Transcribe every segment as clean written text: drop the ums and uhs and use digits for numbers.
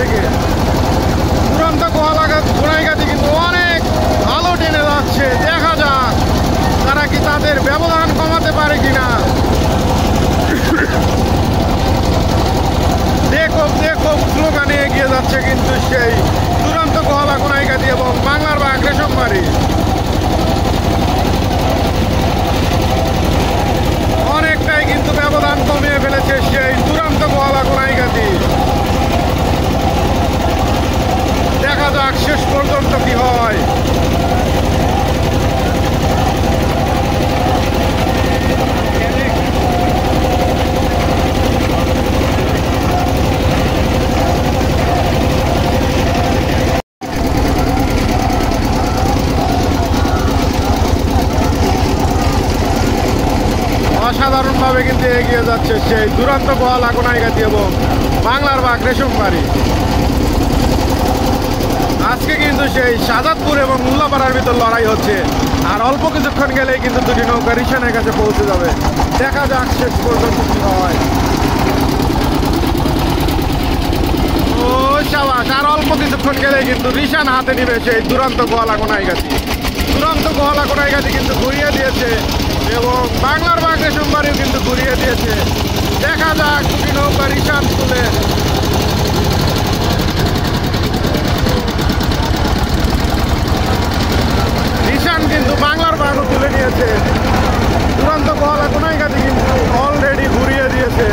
থেকে। দুরন্ত গোনাইগাতি কিন্তু অনেক ভালো টেনে যাচ্ছে, দেখা যাক তারা কি তাদের ব্যবধান কমাতে পারে কিনা। দেখো দেখো স্লোগানে এগিয়ে যাচ্ছে কিন্তু সেই দুরন্ত গোনাইগাতি এবং বাংলার বাঘ রেশমবাড়ি। অনেকটাই কিন্তু ব্যবধান কমিয়ে ফেলেছে সেই দুরন্ত গোনাইগাতি। দেখা যাক শেষ পর্যন্ত কি হয়। অসাধারণভাবে কিন্তু এগিয়ে যাচ্ছে সেই দুরন্ত গোনাইগাতি এবং বাংলার বাঘ রেশমবাড়ি। আজকে কিন্তু সেই শাহজাদপুর এবং উল্লাপাড়ার ভিতর লড়াই হচ্ছে, আর অল্প কিছুক্ষণ গেলেই কিন্তু দুটি নৌকা রিশানের কাছে পৌঁছে যাবে। দেখা যাক শেষ পর্যন্ত কি হয়। ও সাবাস, আর অল্প কিছুক্ষণ গেলেই কিন্তু রিশান হাতে নিবে সেই দুরন্ত গোনাইগাতি। দুরন্ত গোনাইগাতি কিন্তু ঘুরিয়ে দিয়েছে এবং বাংলার বাঘ রেশমবাড়িও কিন্তু ঘুরিয়ে দিয়েছে। দেখা যাক দুটি নৌকা রিশান তুলে। রিশান কিন্তু বাংলার বাঘও তুলে নিয়েছে। দুরন্ত গোনাইগাতি কিন্তু অলরেডি ঘুরিয়ে দিয়েছে।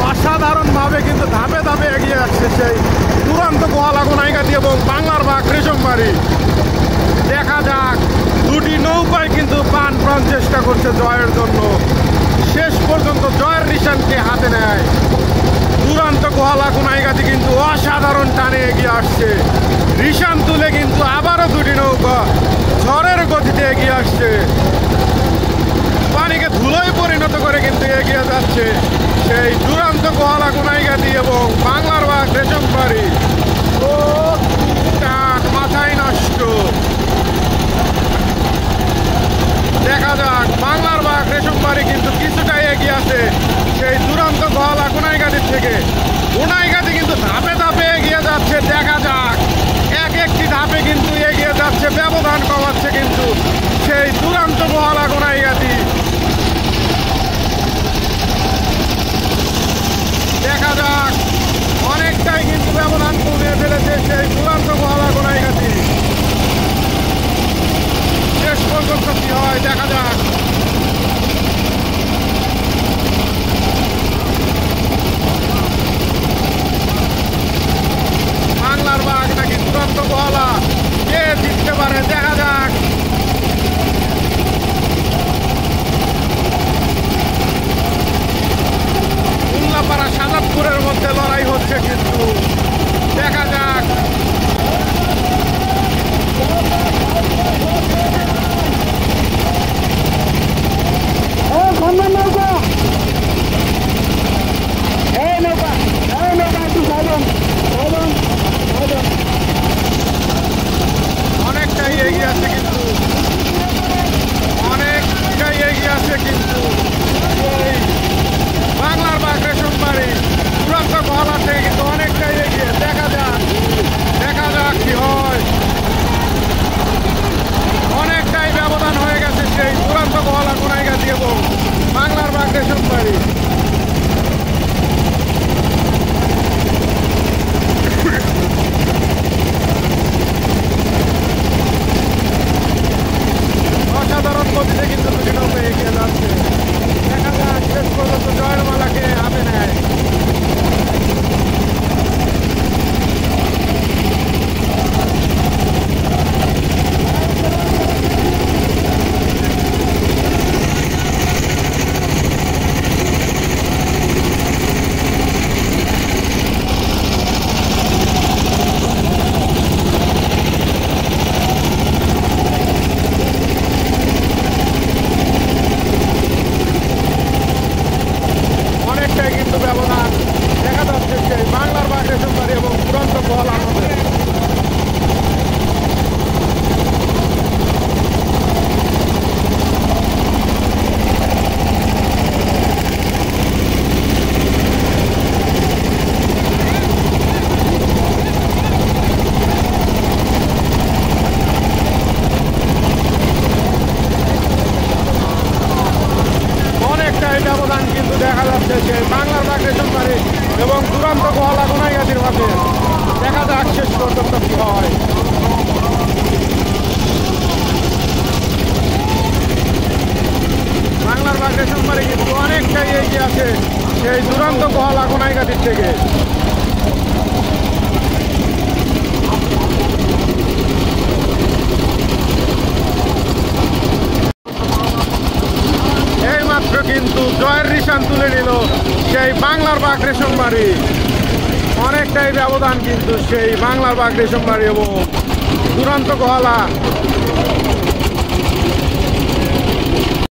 অসাধারণভাবে কিন্তু ধাপে ধাপে এগিয়ে আসছে সেই দুরন্ত গোনাইগাতি এবং বাংলার বাঘ রেশমবাড়ি। দেখা যাক দুটি নৌকায় কিন্তু প্রাণ চেষ্টা করছে জয়ের জন্য। শেষ পর্যন্ত জয়ের রিশানকে হাতে নেয়। দুরন্ত গোনাইগাতি কিন্তু অসাধারণ টানে এগিয়ে আসছে। রিশান তুলে কিন্তু আবারও দুটি নৌকা ঝড়ের গতিতে এগিয়ে আসছে। পানিকে ধুলোয় পরিণত করে কিন্তু এগিয়ে যাচ্ছে সেই দুরন্ত গোনাইগাতি এবং বাংলার বাঘ রেশমবাড়ি। ও মাথায় নষ্ট। দেখা যাক বাংলার বাঘ রেশমবাড়ি কিন্তু কিছুটা এগিয়ে আছে সেই দুরন্ত গোনাইগাতির থেকে। গোনাইগাতি কিন্তু ধাপে ধাপে এগিয়ে যাচ্ছে। দেখা যাক এক একটি ধাপে কিন্তু এগিয়ে যাচ্ছে, ব্যবধান কমাচ্ছে কিন্তু সেই দুরন্ত গোনাইগাতি। দেখা যাক অনেকটাই কিন্তু ব্যবধান কমিয়ে ফেলেছে সেই দুরন্ত গোনাইগাতি। শেষ পর্যন্ত কি হয় দেখা যাক। বাংলার বাঘ নাকি দুরন্ত গোয়ালা, কে জিততে পারে দেখা যাক। উল্লাপাড়া শাহজাদপুরের মধ্যে লড়াই হচ্ছে কিন্তু দেখা যাক। অনেকটাই এগিয়ে সেই দুরন্ত গোহালা কোনাইগাতির থেকে। এইমাত্র কিন্তু জয়ের নিশান তুলে নিল সেই বাংলার বাঘ রেশমবাড়ি। অনেকটাই ব্যবধান কিন্তু সেই বাংলার বাঘ রেশমবাড়ি এবং দুরন্ত গোহালা